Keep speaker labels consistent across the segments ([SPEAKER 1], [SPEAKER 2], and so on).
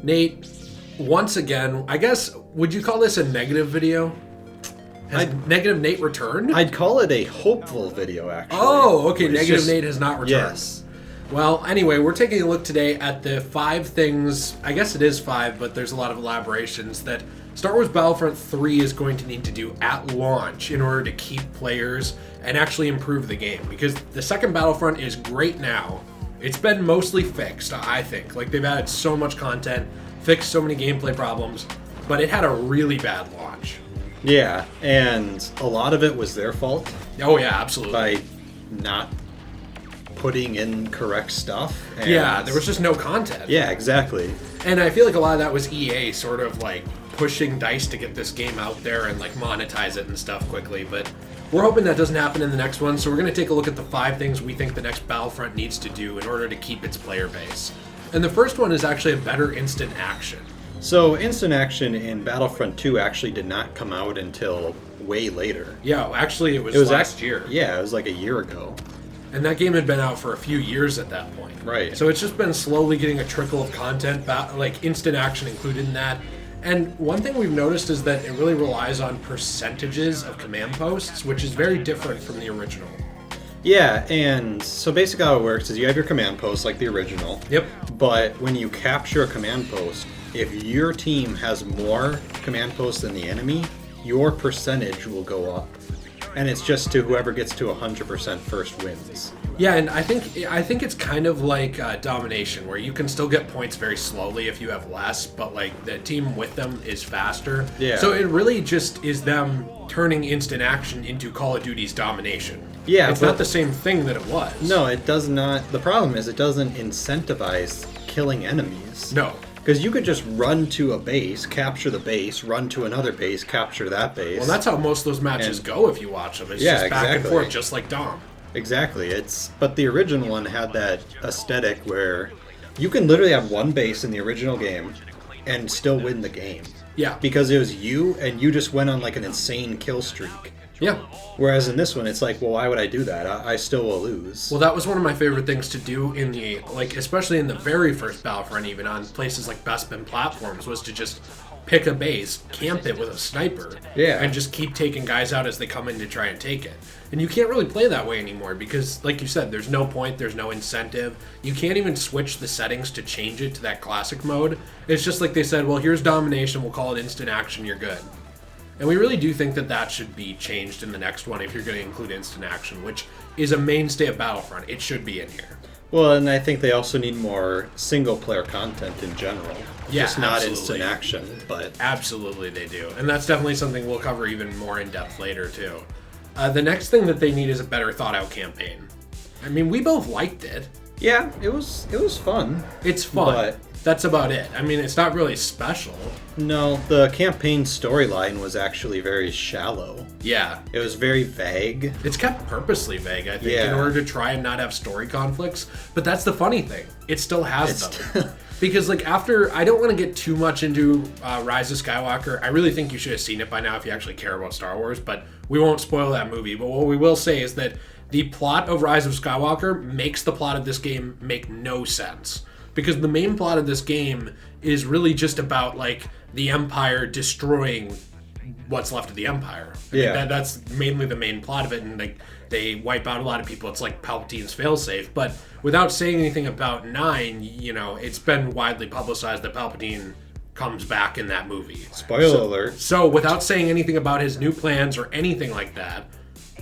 [SPEAKER 1] Nate, once again, I guess, would you call this a negative video? Has Negative Nate returned?
[SPEAKER 2] I'd call it a hopeful video, actually.
[SPEAKER 1] Oh, okay. Negative Nate has not returned.
[SPEAKER 2] Yes.
[SPEAKER 1] Well, anyway, we're taking a look today at the 5 things, I guess it is 5, but there's a lot of elaborations, that Star Wars Battlefront 3 is going to need to do at launch in order to keep players and actually improve the game. Because the second Battlefront is great now. It's been mostly fixed, I think. Like, they've added so much content, fixed so many gameplay problems, but it had a really bad launch.
[SPEAKER 2] Yeah, and a lot of it was their fault.
[SPEAKER 1] Oh, yeah, absolutely.
[SPEAKER 2] By not putting in correct stuff. And
[SPEAKER 1] yeah, there was just no content.
[SPEAKER 2] Yeah, exactly.
[SPEAKER 1] And I feel like a lot of that was EA sort of like pushing DICE to get this game out there and like monetize it and stuff quickly. But we're hoping that doesn't happen in the next one. So we're going to take a look at the 5 things we think the next Battlefront needs to do in order to keep its player base. And the first one is actually a better instant action.
[SPEAKER 2] So instant action in Battlefront 2 actually did not come out until way later.
[SPEAKER 1] Yeah, actually it was last year.
[SPEAKER 2] Yeah, it was like a year ago.
[SPEAKER 1] And that game had been out for a few years at that point.
[SPEAKER 2] Right.
[SPEAKER 1] So it's just been slowly getting a trickle of content, like instant action included in that. And one thing we've noticed is that it really relies on percentages of command posts, which is very different from the original.
[SPEAKER 2] Yeah, and so basically how it works is you have your command post like the original.
[SPEAKER 1] Yep.
[SPEAKER 2] But when you capture a command post, if your team has more command posts than the enemy, your percentage will go up. And it's just to whoever gets to 100% first wins.
[SPEAKER 1] Yeah, and I think it's kind of like domination, where you can still get points very slowly if you have less, but like the team with them is faster.
[SPEAKER 2] Yeah.
[SPEAKER 1] So it really just is them turning instant action into Call of Duty's domination.
[SPEAKER 2] Yeah,
[SPEAKER 1] it's not the same thing that it was.
[SPEAKER 2] No, it does not. The problem is it doesn't incentivize killing enemies.
[SPEAKER 1] No.
[SPEAKER 2] Because you could just run to a base, capture the base, run to another base, capture that base.
[SPEAKER 1] Well, that's how most of those matches go if you watch them. It's just back and forth, just like Dom.
[SPEAKER 2] Exactly. But the original one had that aesthetic where you can literally have one base in the original game and still win the game.
[SPEAKER 1] Yeah.
[SPEAKER 2] Because it was you, and you just went on like an insane kill streak.
[SPEAKER 1] Yeah.
[SPEAKER 2] Whereas in this one, it's like, well, why would I do that? I still will lose.
[SPEAKER 1] Well, that was one of my favorite things to do in the, like, especially in the very first Battlefront, even on places like Bespin platforms, was to just pick a base, camp it with a sniper, and just keep taking guys out as they come in to try and take it. And you can't really play that way anymore because, like you said, there's no point, there's no incentive. You can't even switch the settings to change it to that classic mode. It's just like they said, well, here's domination, we'll call it instant action, you're good. And we really do think that that should be changed in the next one if you're going to include instant action, which is a mainstay of Battlefront. It should be in here.
[SPEAKER 2] Well, and I think they also need more single-player content in general.
[SPEAKER 1] Yeah,
[SPEAKER 2] just not
[SPEAKER 1] absolutely.
[SPEAKER 2] instant action, but...
[SPEAKER 1] Absolutely they do. And that's definitely something we'll cover even more in depth later, too. The next thing that they need is a better thought-out campaign. I mean, we both liked it.
[SPEAKER 2] Yeah, it was fun.
[SPEAKER 1] It's fun. But that's about it. I mean, it's not really special.
[SPEAKER 2] No, the campaign storyline was actually very shallow.
[SPEAKER 1] Yeah.
[SPEAKER 2] It was very vague.
[SPEAKER 1] It's kept purposely vague, I think, in order to try and not have story conflicts. But that's the funny thing. It still has them. Because, like, after... I don't want to get too much into Rise of Skywalker. I really think you should have seen it by now if you actually care about Star Wars. But we won't spoil that movie. But what we will say is that the plot of Rise of Skywalker makes the plot of this game make no sense. Because the main plot of this game is really just about, like, the Empire destroying what's left of the Empire. I mean, that's mainly the main plot of it, and like they wipe out a lot of people. It's like Palpatine's failsafe. But without saying anything about 9, you know, it's been widely publicized that Palpatine comes back in that movie.
[SPEAKER 2] Spoiler alert.
[SPEAKER 1] So without saying anything about his new plans or anything like that,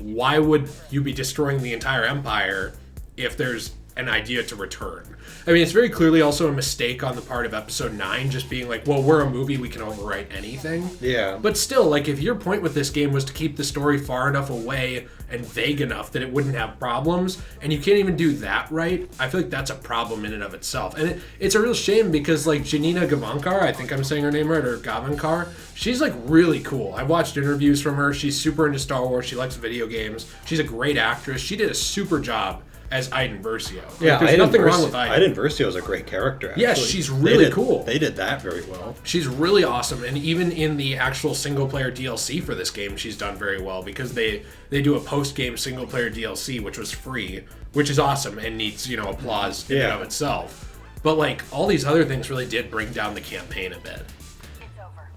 [SPEAKER 1] why would you be destroying the entire Empire if there's an idea to return? I mean, it's very clearly also a mistake on the part of Episode 9, just being like, well, we're a movie, we can overwrite anything.
[SPEAKER 2] Yeah.
[SPEAKER 1] But still, like, if your point with this game was to keep the story far enough away and vague enough that it wouldn't have problems, and you can't even do that right, I feel like that's a problem in and of itself. And it's a real shame because, like, Janina Gavankar, I think I'm saying her name right, or Gavankar, she's, like, really cool. I've watched interviews from her. She's super into Star Wars. She likes video games. She's a great actress. She did a super job as Iden Versio.
[SPEAKER 2] Yeah,
[SPEAKER 1] there's nothing wrong with Iden.
[SPEAKER 2] Iden Versio is a great character, actually.
[SPEAKER 1] Yeah, she's really cool.
[SPEAKER 2] They did that very well.
[SPEAKER 1] She's really awesome, and even in the actual single-player DLC for this game, she's done very well, because they do a post-game single-player DLC, which was free, which is awesome and needs, applause in and of itself. But like all these other things really did bring down the campaign a bit.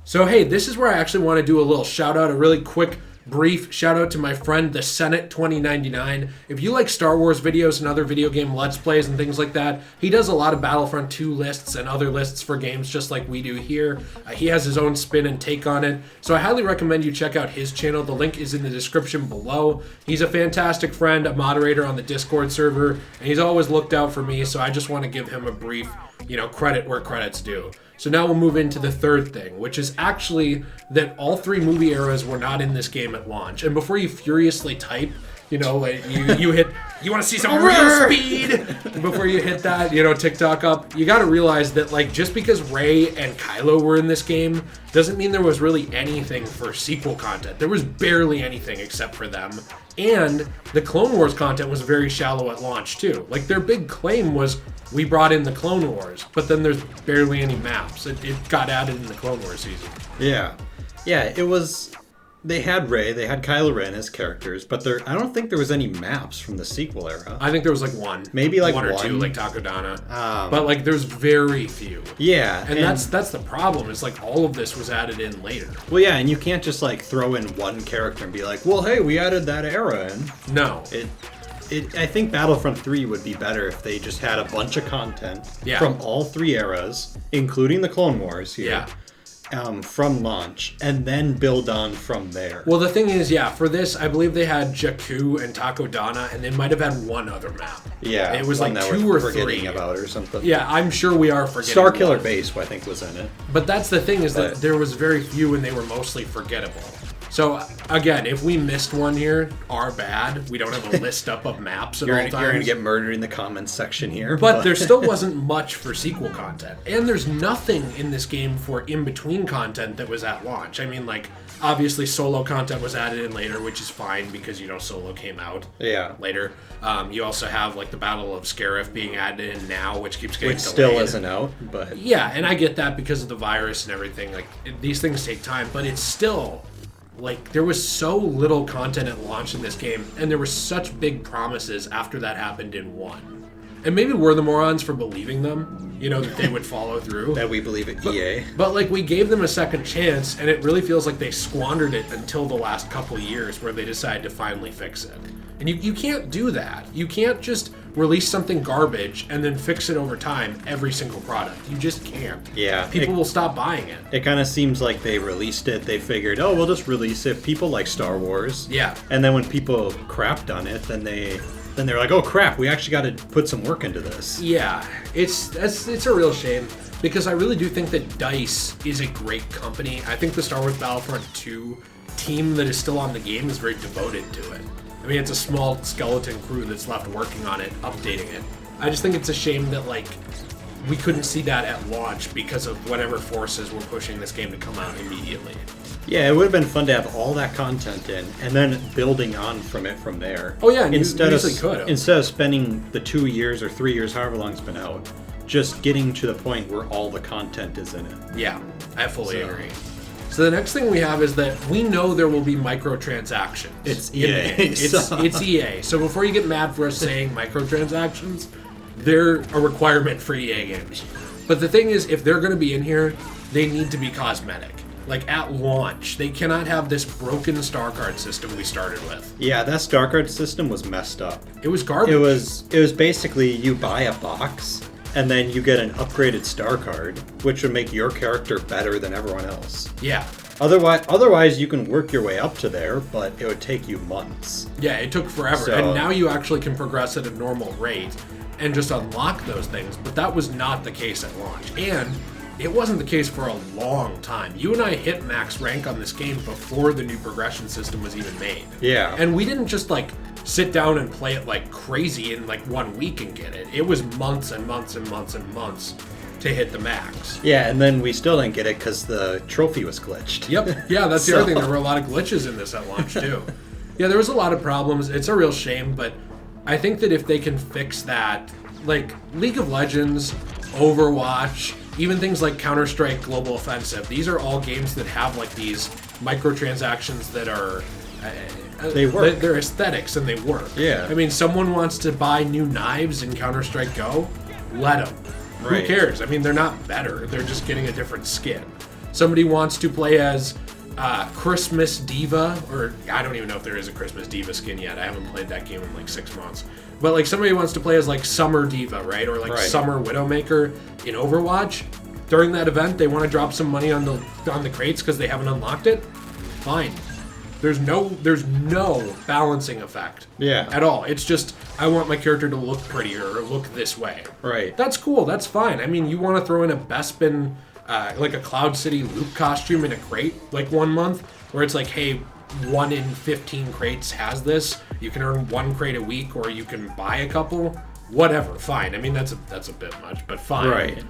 [SPEAKER 1] So hey, this is where I actually want to do a little shout out, a really quick, brief shout out to my friend, the Senate 2099. If you like Star Wars videos and other video game Let's Plays and things like that, he does a lot of Battlefront 2 lists and other lists for games just like we do here. He has his own spin and take on it. So I highly recommend you check out his channel. The link is in the description below. He's a fantastic friend, a moderator on the Discord server, and he's always looked out for me. So I just want to give him a brief, credit where credit's due. So now we'll move into the third thing, which is actually that all 3 movie eras were not in this game at launch. And before you furiously type, you want to see some real speed before you hit that, TikTok up, you got to realize that like just because Rey and Kylo were in this game doesn't mean there was really anything for sequel content. There was barely anything except for them. And the Clone Wars content was very shallow at launch too. Like their big claim was, we brought in the Clone Wars, but then there's barely any maps. It got added in the Clone Wars season.
[SPEAKER 2] Yeah, it was. They had Rey, they had Kylo Ren as characters, but I don't think there was any maps from the sequel era.
[SPEAKER 1] I think there was like one,
[SPEAKER 2] maybe like
[SPEAKER 1] one or two, like Takodana. But like there's very few.
[SPEAKER 2] Yeah,
[SPEAKER 1] and that's the problem. Is like all of this was added in later.
[SPEAKER 2] Well, yeah, and you can't just like throw in one character and be like, well, hey, we added that era in.
[SPEAKER 1] No.
[SPEAKER 2] I think Battlefront 3 would be better if they just had a bunch of content from all 3 eras, including the Clone Wars here, from launch, and then build on from there.
[SPEAKER 1] Well, the thing is, for this, I believe they had Jakku and Takodana, and they might have had one other map.
[SPEAKER 2] Yeah,
[SPEAKER 1] it was like 2 or 3
[SPEAKER 2] about or something.
[SPEAKER 1] Yeah, I'm sure we are forgetting.
[SPEAKER 2] Starkiller Base, I think, was in it.
[SPEAKER 1] But that's the thing is that there was very few, and they were mostly forgettable. So, again, if we missed one here, our bad. We don't have a list up of maps at all times.
[SPEAKER 2] You're going to get murdered in the comments section here.
[SPEAKER 1] But there still wasn't much for sequel content. And there's nothing in this game for in-between content that was at launch. I mean, like, obviously solo content was added in later, which is fine because, solo came out later. You also have, like, the Battle of Scarif being added in now, which keeps getting delayed.
[SPEAKER 2] Still isn't out, but...
[SPEAKER 1] Yeah, and I get that because of the virus and everything. Like, these things take time, but it's still... Like, there was so little content at launch in this game, and there were such big promises after that happened in 1. And maybe we're the morons for believing them, that they would follow through.
[SPEAKER 2] That we believe at EA.
[SPEAKER 1] But, like, we gave them a second chance, and it really feels like they squandered it until the last couple years where they decided to finally fix it. And you can't do that. You can't just release something garbage and then fix it over time every single product. You just can't.
[SPEAKER 2] Yeah.
[SPEAKER 1] People will stop buying it.
[SPEAKER 2] It kind of seems like they released it. They figured, we'll just release it. People like Star Wars.
[SPEAKER 1] Yeah.
[SPEAKER 2] And then when people crapped on it, then they're like, oh crap, we actually got to put some work into this.
[SPEAKER 1] Yeah. It's a real shame because I really do think that DICE is a great company. I think the Star Wars Battlefront 2 team that is still on the game is very devoted to it. I mean, it's a small skeleton crew that's left working on it, updating it. I just think it's a shame that, like, we couldn't see that at launch because of whatever forces were pushing this game to come out immediately.
[SPEAKER 2] Yeah, it would have been fun to have all that content in, and then building on from it from there.
[SPEAKER 1] Oh yeah, instead of
[SPEAKER 2] spending the 2 years or 3 years, however long it's been out, just getting to the point where all the content is in it.
[SPEAKER 1] Yeah, I fully agree. So the next thing we have is that we know there will be microtransactions.
[SPEAKER 2] It's EA.
[SPEAKER 1] It's EA. So before you get mad for us saying microtransactions, they're a requirement for EA games. But the thing is, if they're going to be in here, they need to be cosmetic. Like at launch, they cannot have this broken star card system we started with.
[SPEAKER 2] Yeah, that star card system was messed up.
[SPEAKER 1] It was garbage.
[SPEAKER 2] It was basically you buy a box and then you get an upgraded star card, which would make your character better than everyone else.
[SPEAKER 1] Yeah.
[SPEAKER 2] Otherwise, you can work your way up to there, but it would take you months.
[SPEAKER 1] Yeah, it took forever. And now you actually can progress at a normal rate and just unlock those things, but that was not the case at launch. And it wasn't the case for a long time. You and I hit max rank on this game before the new progression system was even made.
[SPEAKER 2] Yeah.
[SPEAKER 1] And we didn't just like sit down and play it like crazy in like 1 week and get it. It was months and months and months and months to hit the max.
[SPEAKER 2] Yeah, and then we still didn't get it because the trophy was glitched.
[SPEAKER 1] Yep. Yeah, that's the other thing. There were a lot of glitches in this at launch too. Yeah, there was a lot of problems. It's a real shame, but I think that if they can fix that, like League of Legends, Overwatch, even things like Counter-Strike Global Offensive, these are all games that have like these microtransactions that are
[SPEAKER 2] they work.
[SPEAKER 1] They're aesthetics and they work.
[SPEAKER 2] Yeah.
[SPEAKER 1] I mean, someone wants to buy new knives in Counter-Strike Go, let them.
[SPEAKER 2] Right.
[SPEAKER 1] Who cares? I mean, they're not better. They're just getting a different skin. Somebody wants to play as Christmas Diva, or I don't even know if there is a Christmas Diva skin yet. I haven't played that game in like 6 months. But like somebody wants to play as like Summer Diva, right? Or like Summer Widowmaker in Overwatch. During that event, they want to drop some money on the crates because they haven't unlocked it. Fine. There's no balancing effect at all. It's just, I want my character to look prettier or look this way.
[SPEAKER 2] Right.
[SPEAKER 1] That's cool. That's fine. I mean, you want to throw in a Bespin, like a Cloud City loop costume in a crate, like 1 month, where it's like, hey, 1 in 15 crates has this. You can earn 1 crate a week, or you can buy a couple. Whatever. Fine. I mean, that's a bit much, but fine.
[SPEAKER 2] Right.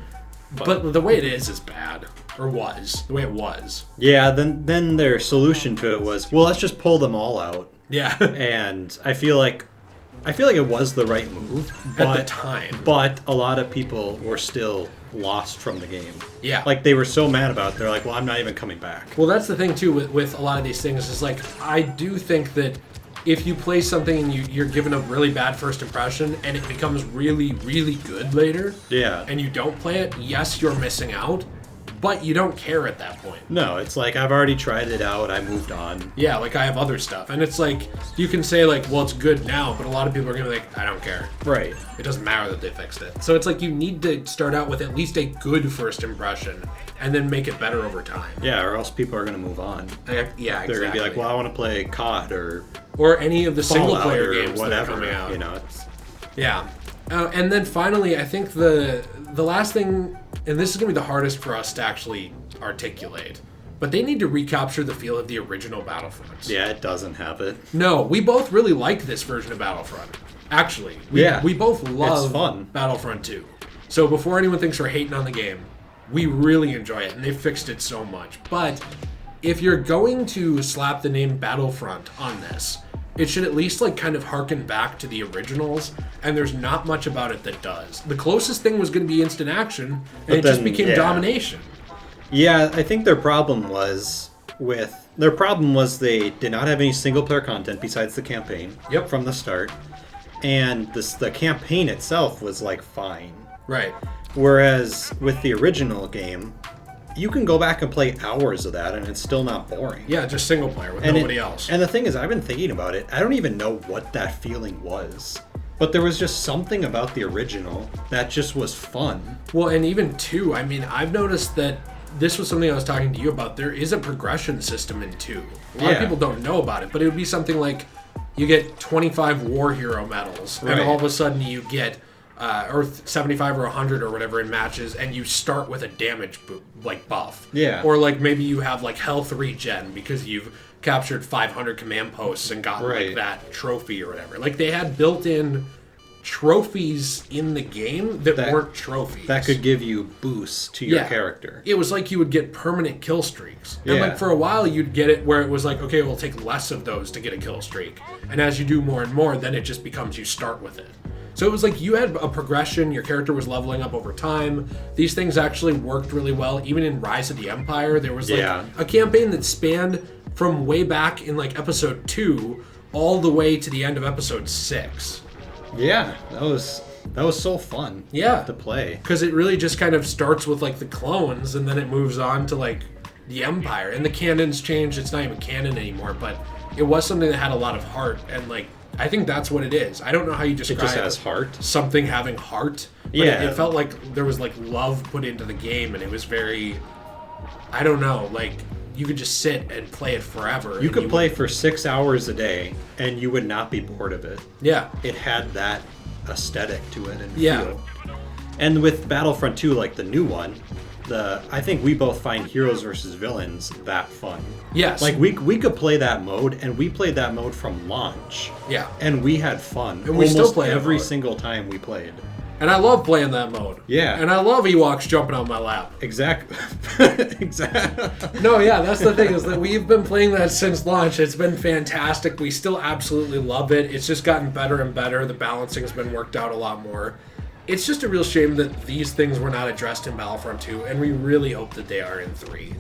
[SPEAKER 1] But the way it is bad. Or was. The way it was.
[SPEAKER 2] Yeah, then their solution to it was, well, let's just pull them all out.
[SPEAKER 1] Yeah.
[SPEAKER 2] And I feel like it was the right move.
[SPEAKER 1] At the time.
[SPEAKER 2] But a lot of people were still lost from the game.
[SPEAKER 1] Yeah.
[SPEAKER 2] Like, they were so mad about it, they're like, well, I'm not even coming back.
[SPEAKER 1] Well, that's the thing, too, with a lot of these things, is like, I do think that if you play something and you're given a really bad first impression and it becomes really, really good later, and you don't play it, yes, you're missing out, but you don't care at that point.
[SPEAKER 2] No, it's like, I've already tried it out, I moved on.
[SPEAKER 1] Yeah, like I have other stuff. And it's like, you can say like, well, it's good now, but a lot of people are going to be like, I don't care.
[SPEAKER 2] Right.
[SPEAKER 1] It doesn't matter that they fixed it. So it's like, you need to start out with at least a good first impression and then make it better over time.
[SPEAKER 2] Yeah, or else people are going to move on.
[SPEAKER 1] Yeah, exactly.
[SPEAKER 2] They're going to be like, well, I want to play COD
[SPEAKER 1] or any of the single player games
[SPEAKER 2] whatever,
[SPEAKER 1] that are coming out.
[SPEAKER 2] You know, it's...
[SPEAKER 1] Yeah. And then finally, I think the last thing, and this is going to be the hardest for us to actually articulate, but they need to recapture the feel of the original Battlefront.
[SPEAKER 2] Yeah, it doesn't have it.
[SPEAKER 1] No, we both really like this version of Battlefront. Actually, we both love Battlefront 2. So before anyone thinks we're hating on the game, we really enjoy it, and they fixed it so much. But if you're going to slap the name Battlefront on this, it should at least like kind of harken back to the originals, and there's not much about it that does. The closest thing was going to be instant action, and it just became domination.
[SPEAKER 2] Yeah, I think their problem was they did not have any single player content besides the campaign from the start, and the campaign itself was like fine.
[SPEAKER 1] Right.
[SPEAKER 2] Whereas with the original game, you can go back and play hours of that and it's still not boring.
[SPEAKER 1] Yeah, just single player with nobody else.
[SPEAKER 2] And the thing is, I've been thinking about it. I don't even know what that feeling was. But there was just something about the original that just was fun.
[SPEAKER 1] Well, and even 2, I mean, I've noticed that this was something I was talking to you about. There is a progression system in 2. A lot of people don't know about it, but it would be something like you get 25 war hero medals, and all of a sudden you get or 75 or 100 or whatever in matches, and you start with a damage buff.
[SPEAKER 2] Yeah.
[SPEAKER 1] Or like maybe you have like health regen because you've captured 500 command posts and got like that trophy or whatever. Like they had built-in trophies in the game that weren't trophies.
[SPEAKER 2] That could give you boosts to your character.
[SPEAKER 1] It was like you would get permanent kill streaks. And like for a while you'd get it where it was like, okay, we'll take less of those to get a kill streak. And as you do more and more, then it just becomes you start with it. So it was like you had a progression, your character was leveling up over time. These things actually worked really well. Even in Rise of the Empire, there was like a campaign that spanned from way back in like episode 2 all the way to the end of episode 6.
[SPEAKER 2] Yeah, that was so fun to play.
[SPEAKER 1] Because it really just kind of starts with like the clones and then it moves on to like the Empire. And the canon's changed, it's not even canon anymore, but it was something that had a lot of heart, and like I think that's what it is. I don't know how you describe
[SPEAKER 2] it. Just has heart.
[SPEAKER 1] Something having heart. But it felt like there was like love put into the game, and it was very, I don't know, like you could just sit and play it forever.
[SPEAKER 2] You could play for 6 hours a day, and you would not be bored of it.
[SPEAKER 1] Yeah.
[SPEAKER 2] It had that aesthetic to it and feel. And with Battlefront 2, like the new one, I think we both find heroes versus villains that fun.
[SPEAKER 1] Yes.
[SPEAKER 2] Like we could play that mode, and we played that mode from launch.
[SPEAKER 1] Yeah.
[SPEAKER 2] And we had fun.
[SPEAKER 1] And we still play
[SPEAKER 2] every single time we played.
[SPEAKER 1] And I love playing that mode.
[SPEAKER 2] Yeah.
[SPEAKER 1] And I love Ewoks jumping on my lap.
[SPEAKER 2] Exactly. Exactly.
[SPEAKER 1] No, yeah, that's the thing, is that we've been playing that since launch. It's been fantastic. We still absolutely love it. It's just gotten better and better. The balancing's been worked out a lot more. It's just a real shame that these things were not addressed in Battlefront 2, and we really hope that they are in 3.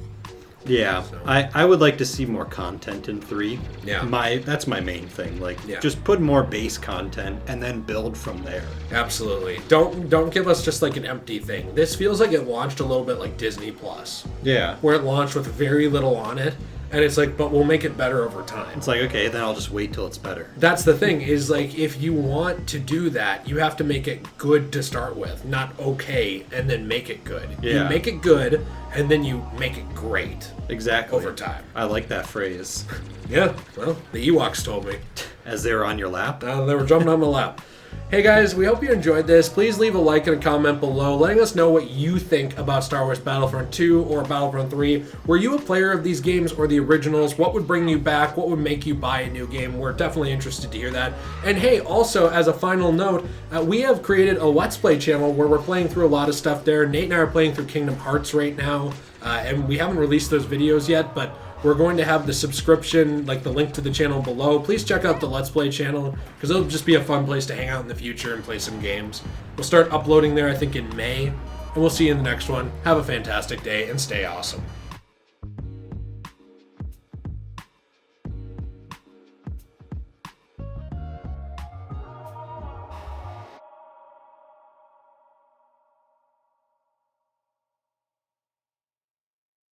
[SPEAKER 2] Yeah,
[SPEAKER 1] So.
[SPEAKER 2] I would like to see more content in 3.
[SPEAKER 1] Yeah.
[SPEAKER 2] That's my main thing. Like, just put more base content and then build from there.
[SPEAKER 1] Absolutely. Don't give us just like an empty thing. This feels like it launched a little bit like Disney Plus.
[SPEAKER 2] Yeah.
[SPEAKER 1] Where it launched with very little on it. And it's like, but we'll make it better over time.
[SPEAKER 2] It's like, okay, then I'll just wait till it's better.
[SPEAKER 1] That's the thing, is like, if you want to do that, you have to make it good to start with, not okay, and then make it good.
[SPEAKER 2] Yeah.
[SPEAKER 1] You make it good, and then you make it great.
[SPEAKER 2] Exactly.
[SPEAKER 1] Over time.
[SPEAKER 2] I like that phrase.
[SPEAKER 1] Yeah, well, the Ewoks told me.
[SPEAKER 2] As they were on your lap?
[SPEAKER 1] They were jumping on my lap. Hey guys, we hope you enjoyed this. Please leave a like and a comment below letting us know what you think about Star Wars Battlefront 2 or Battlefront 3. Were you a player of these games or the originals? What would bring you back? What would make you buy a new game? We're definitely interested to hear that. And hey, also, as a final note, we have created a Let's Play channel where we're playing through a lot of stuff there. Nate and I are playing through Kingdom Hearts right now, and we haven't released those videos yet, but we're going to have the subscription, like the link to the channel below. Please check out the Let's Play channel, because it'll just be a fun place to hang out in the future and play some games. We'll start uploading there, I think, in May, and we'll see you in the next one. Have a fantastic day, and stay awesome.